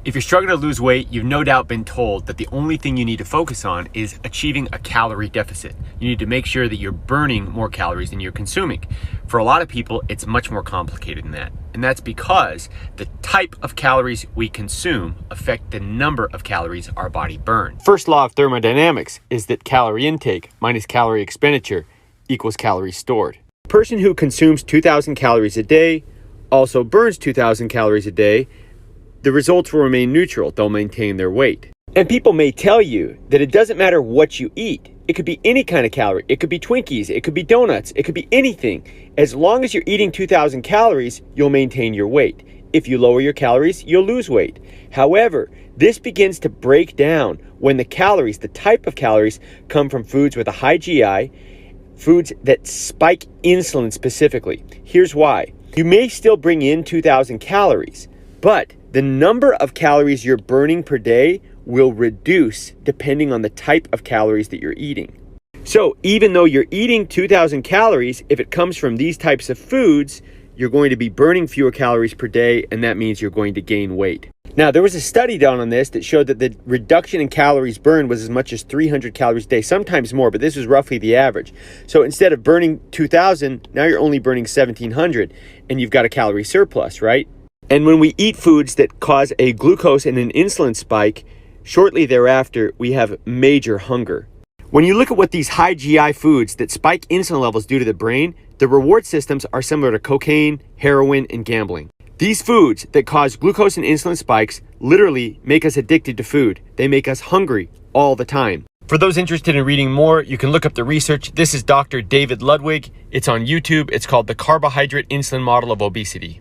If you're struggling to lose weight, you've no doubt been told that the only thing you need to focus on is achieving a calorie deficit. You need to make sure that you're burning more calories than you're consuming. For a lot of people, it's much more complicated than that. And that's because the type of calories we consume affect the number of calories our body burns. First law of thermodynamics is that calorie intake minus calorie expenditure equals calories stored. A person who consumes 2,000 calories a day also burns 2,000 calories a day. The results will remain neutral. They'll maintain their weight. And people may tell you that it doesn't matter what you eat. It could be any kind of calorie. It could be Twinkies. It could be donuts. It could be anything. As long as you're eating 2,000 calories, you'll maintain your weight. If you lower your calories, you'll lose weight. However, this begins to break down when the calories, the type of calories, come from foods with a high GI, foods that spike insulin specifically. Here's why. You may still bring in 2,000 calories, but the number of calories you're burning per day will reduce depending on the type of calories that you're eating. So even though you're eating 2,000 calories, if it comes from these types of foods, you're going to be burning fewer calories per day, and that means you're going to gain weight. Now, there was a study done on this that showed that the reduction in calories burned was as much as 300 calories a day, sometimes more, but this was roughly the average. So instead of burning 2,000, now you're only burning 1,700, and you've got a calorie surplus, right? And when we eat foods that cause a glucose and an insulin spike, shortly thereafter, we have major hunger. When you look at what these high GI foods that spike insulin levels do to the brain, the reward systems are similar to cocaine, heroin, and gambling. These foods that cause glucose and insulin spikes literally make us addicted to food. They make us hungry all the time. For those interested in reading more, you can look up the research. This is Dr. David Ludwig. It's on YouTube. It's called the Carbohydrate Insulin Model of Obesity.